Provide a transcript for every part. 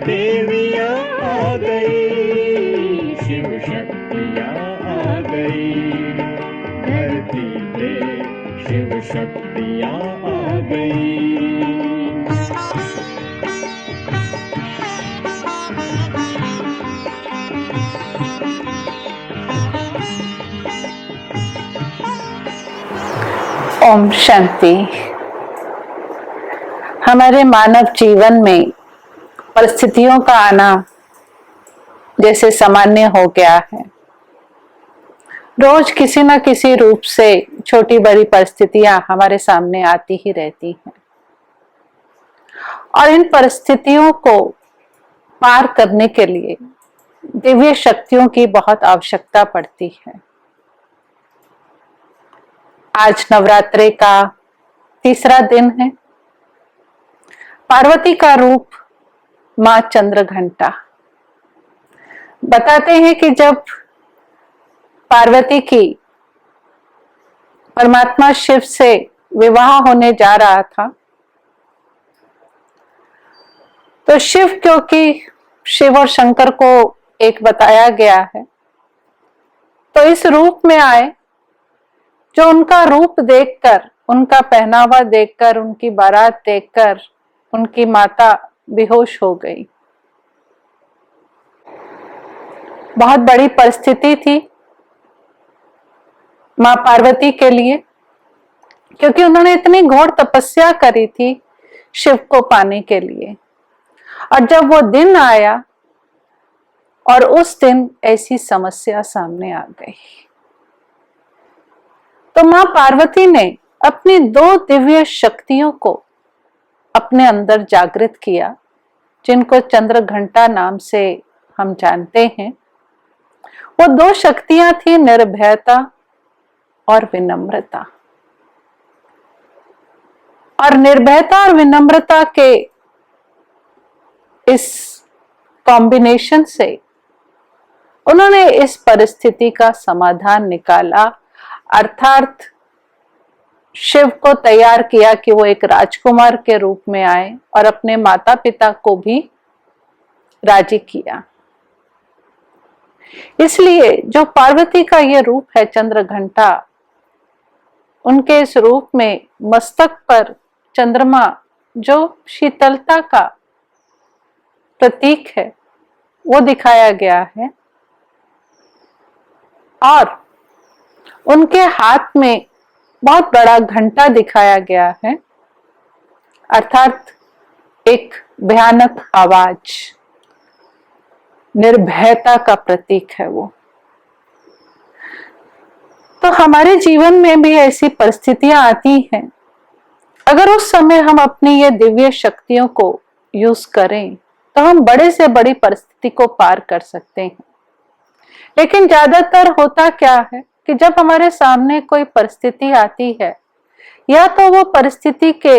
देवियां आ गई, शिव शक्तियां आ गई, धरती पे शिव शक्तियां आ गई। ओम शांति। हमारे मानव जीवन में परिस्थितियों का आना जैसे सामान्य हो गया है। रोज किसी न किसी रूप से छोटी बड़ी परिस्थितियां हमारे सामने आती ही रहती हैं और इन परिस्थितियों को पार करने के लिए दिव्य शक्तियों की बहुत आवश्यकता पड़ती है। आज नवरात्रि का तीसरा दिन है। पार्वती का रूप मां चंद्रघंटा। बताते हैं कि जब पार्वती की परमात्मा शिव से विवाह होने जा रहा था तो शिव, क्योंकि शिव और शंकर को एक बताया गया है, तो इस रूप में आए जो उनका रूप देखकर, उनका पहनावा देखकर, उनकी बारात देखकर उनकी माता बेहोश हो गई। बहुत बड़ी परिस्थिति थी मां पार्वती के लिए, क्योंकि उन्होंने इतनी घोर तपस्या करी थी शिव को पाने के लिए। और जब वो दिन आया और उस दिन ऐसी समस्या सामने आ गई, तो मां पार्वती ने अपनी दो दिव्य शक्तियों को अपने अंदर जागृत किया, जिनको चंद्रघंटा नाम से हम जानते हैं। वो दो शक्तियां थी, निर्भयता और विनम्रता। और निर्भयता और विनम्रता के इस कॉम्बिनेशन से उन्होंने इस परिस्थिति का समाधान निकाला, अर्थात शिव को तैयार किया कि वो एक राजकुमार के रूप में आए और अपने माता पिता को भी राजी किया। इसलिए जो पार्वती का ये रूप है चंद्रघंटा, उनके इस रूप में मस्तक पर चंद्रमा जो शीतलता का प्रतीक है वो दिखाया गया है, और उनके हाथ में बहुत बड़ा घंटा दिखाया गया है, अर्थात एक भयानक आवाज, निर्भयता का प्रतीक है वो। तो हमारे जीवन में भी ऐसी परिस्थितियां आती हैं। अगर उस समय हम अपनी ये दिव्य शक्तियों को यूज करें तो हम बड़े से बड़ी परिस्थिति को पार कर सकते हैं। लेकिन ज्यादातर होता क्या है कि जब हमारे सामने कोई परिस्थिति आती है, या तो वो परिस्थिति के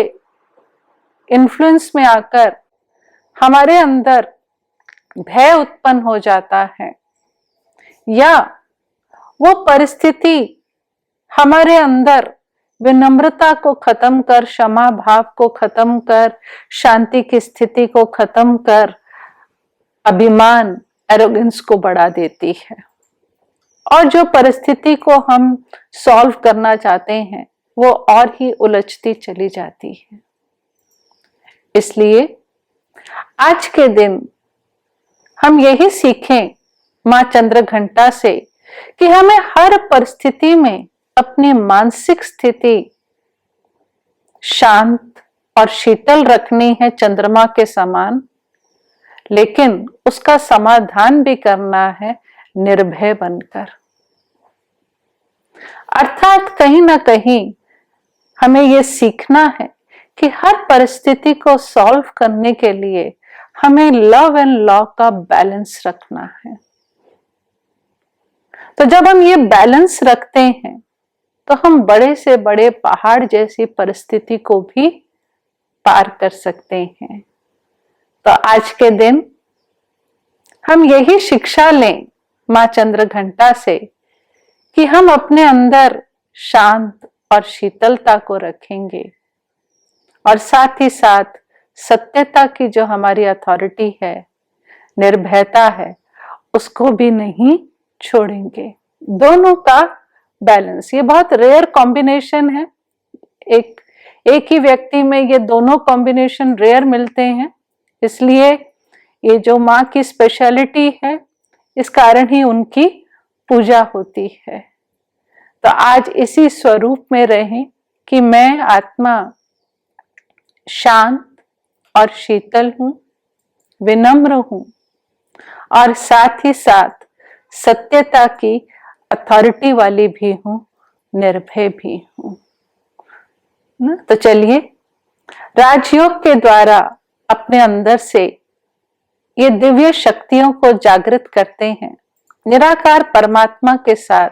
इन्फ्लुएंस में आकर हमारे अंदर भय उत्पन्न हो जाता है, या वो परिस्थिति हमारे अंदर विनम्रता को खत्म कर, क्षमा भाव को खत्म कर, शांति की स्थिति को खत्म कर, अभिमान, एरोगेंस को बढ़ा देती है। और जो परिस्थिति को हम सॉल्व करना चाहते हैं वो और ही उलझती चली जाती है। इसलिए आज के दिन हम यही सीखें मां चंद्रघंटा से कि हमें हर परिस्थिति में अपनी मानसिक स्थिति शांत और शीतल रखनी है, चंद्रमा के समान, लेकिन उसका समाधान भी करना है निर्भय बनकर। अर्थात कहीं ना कहीं हमें यह सीखना है कि हर परिस्थिति को सॉल्व करने के लिए हमें लव एंड लॉ का बैलेंस रखना है। तो जब हम ये बैलेंस रखते हैं तो हम बड़े से बड़े पहाड़ जैसी परिस्थिति को भी पार कर सकते हैं। तो आज के दिन हम यही शिक्षा लें मां चंद्रघंटा से कि हम अपने अंदर शांत और शीतलता को रखेंगे, और साथ ही साथ सत्यता की जो हमारी अथॉरिटी है निर्भयता है, उसको भी नहीं छोड़ेंगे। दोनों का बैलेंस, ये बहुत रेयर कॉम्बिनेशन है। एक ही व्यक्ति में ये दोनों कॉम्बिनेशन रेयर मिलते हैं, इसलिए ये जो माँ की स्पेशलिटी है, इस कारण ही उनकी पूजा होती है। तो आज इसी स्वरूप में रहें कि मैं आत्मा शांत और शीतल हूं, विनम्र हूं और साथ ही साथ सत्यता की अथॉरिटी वाली भी हूं, निर्भय भी हूं। तो चलिए राजयोग के द्वारा अपने अंदर से ये दिव्य शक्तियों को जागृत करते हैं। निराकार परमात्मा के साथ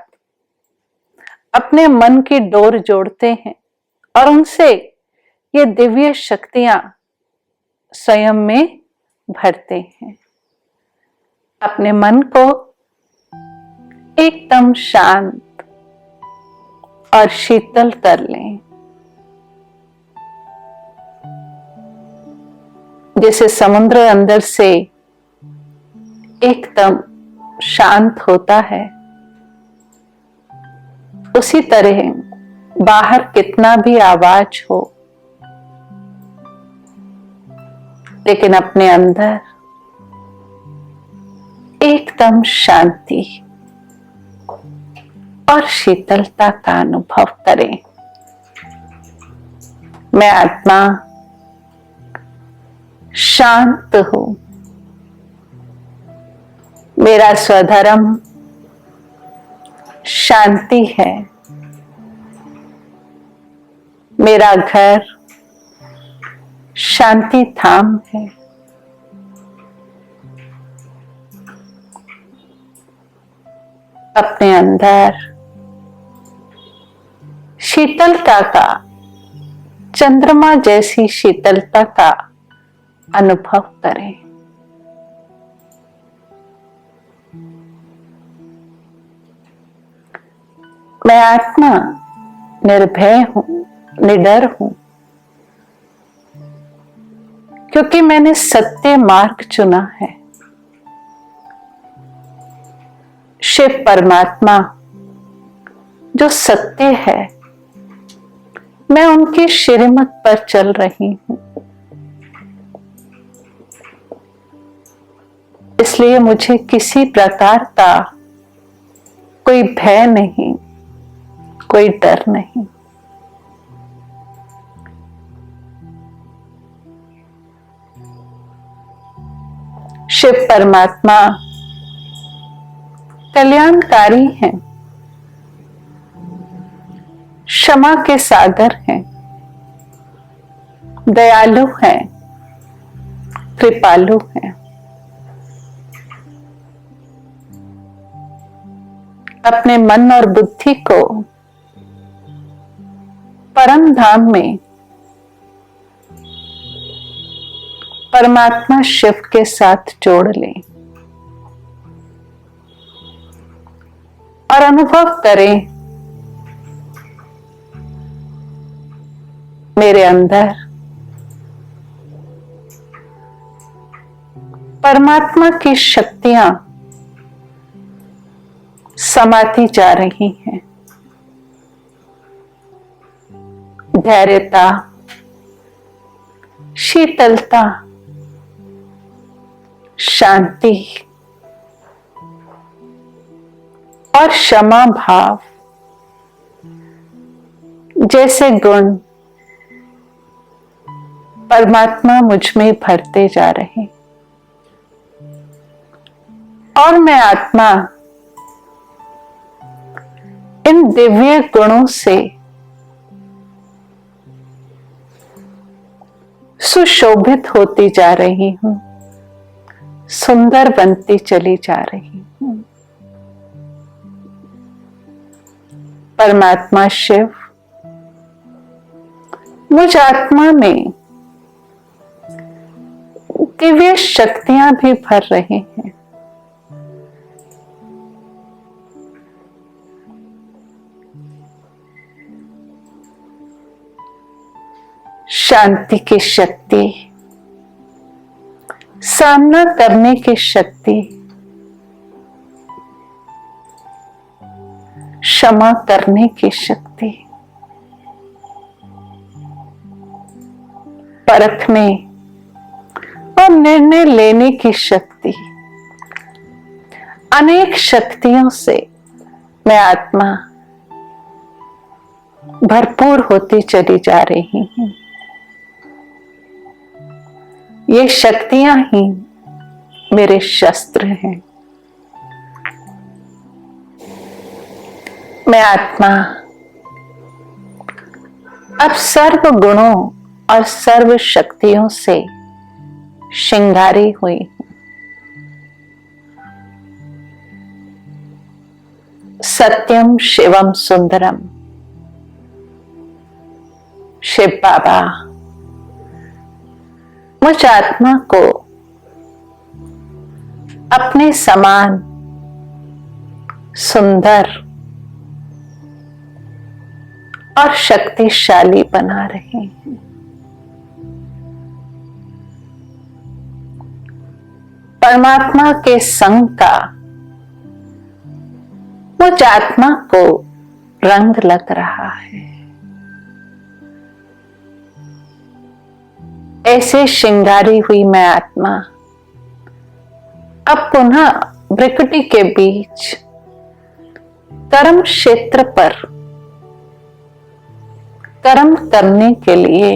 अपने मन की डोर जोड़ते हैं और उनसे ये दिव्य शक्तियां स्वयं में भरते हैं। अपने मन को एकदम शांत और शीतल कर लें, जैसे समुद्र अंदर से एकदम शांत होता है, उसी तरह बाहर कितना भी आवाज हो, लेकिन अपने अंदर एकदम शांति और शीतलता का अनुभव करें। मैं आत्मा शांत हूं, मेरा स्वधर्म शांति है, मेरा घर शांति धाम है। अपने अंदर शीतलता का, चंद्रमा जैसी शीतलता का अनुभव करें। मैं आत्मा निर्भय हूं, निडर हूं, क्योंकि मैंने सत्य मार्ग चुना है। शिव परमात्मा जो सत्य है, मैं उनकी श्रीमत पर चल रही हूं, इसलिए मुझे किसी प्रकार का कोई भय नहीं, कोई डर नहीं। शिव परमात्मा कल्याणकारी हैं, क्षमा के सागर हैं, दयालु हैं, कृपालु हैं। अपने मन और बुद्धि को परम धाम में परमात्मा शिव के साथ जोड़ लें और अनुभव करें, मेरे अंदर परमात्मा की शक्तियां समाती जा रही हैं। धैर्यता, शीतलता, शांति और क्षमा भाव जैसे गुण परमात्मा मुझ में भरते जा रहे, और मैं आत्मा इन दिव्य गुणों से सुशोभित होती जा रही हूं, सुंदर बनती चली जा रही हूं। परमात्मा शिव मुझ आत्मा में दिव्य शक्तियां भी भर रहे हैं। शांति की शक्ति सामना करने की शक्ति, क्षमा करने की शक्ति, परखने और निर्णय लेने की शक्ति, अनेक शक्तियों से मैं आत्मा भरपूर होती चली जा रही हूं। ये शक्तियां ही मेरे शस्त्र हैं। मैं आत्मा अब सर्व गुणों और सर्व शक्तियों से श्रृंगारी हुई हूं। सत्यम शिवम सुंदरम। शिव बाबा मुझ आत्मा को अपने समान सुंदर और शक्तिशाली बना रहे हैं। परमात्मा के संग का मुझ आत्मा को रंग लग रहा है। ऐसे श्रृंगारी हुई मैं आत्मा अब पुनः प्रकृति के बीच कर्म क्षेत्र पर कर्म करने के लिए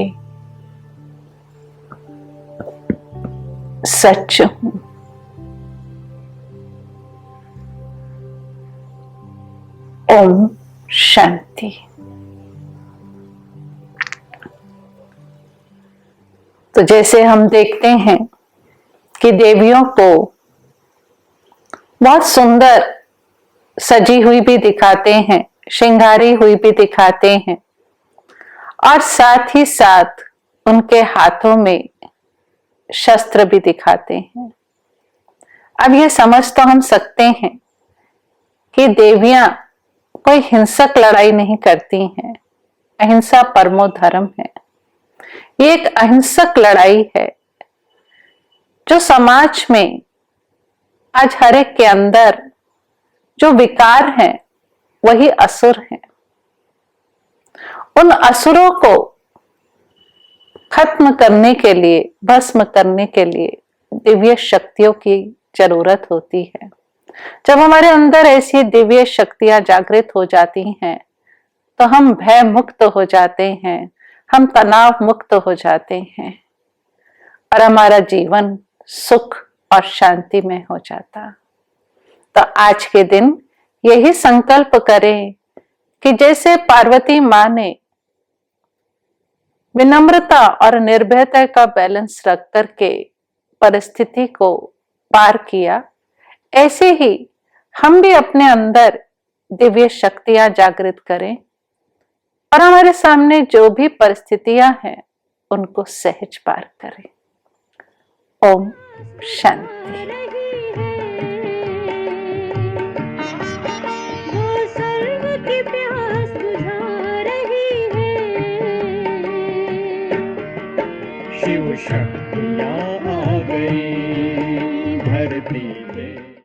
सच हूं। ओम शांति। तो जैसे हम देखते हैं कि देवियों को बहुत सुंदर सजी हुई भी दिखाते हैं, श्रृंगारी हुई भी दिखाते हैं, और साथ ही साथ उनके हाथों में शस्त्र भी दिखाते हैं। अब ये समझ तो हम सकते हैं कि देवियां कोई हिंसक लड़ाई नहीं करती हैं। अहिंसा परमो धर्म है। ये एक अहिंसक लड़ाई है जो समाज में आज हर एक के अंदर जो विकार हैं वही असुर हैं। उन असुरों को खत्म करने के लिए, भस्म करने के लिए दिव्य शक्तियों की जरूरत होती है। जब हमारे अंदर ऐसी दिव्य शक्तियां जागृत हो जाती हैं तो हम भय मुक्त हो जाते हैं, हम तनाव मुक्त हो जाते हैं और हमारा जीवन सुख और शांति में हो जाता। तो आज के दिन यही संकल्प करें कि जैसे पार्वती माँ ने विनम्रता और निर्भयता का बैलेंस रख करके परिस्थिति को पार किया, ऐसे ही हम भी अपने अंदर दिव्य शक्तियां जागृत करें और हमारे सामने जो भी परिस्थितियां हैं उनको सहज पार करें। ओम शांति।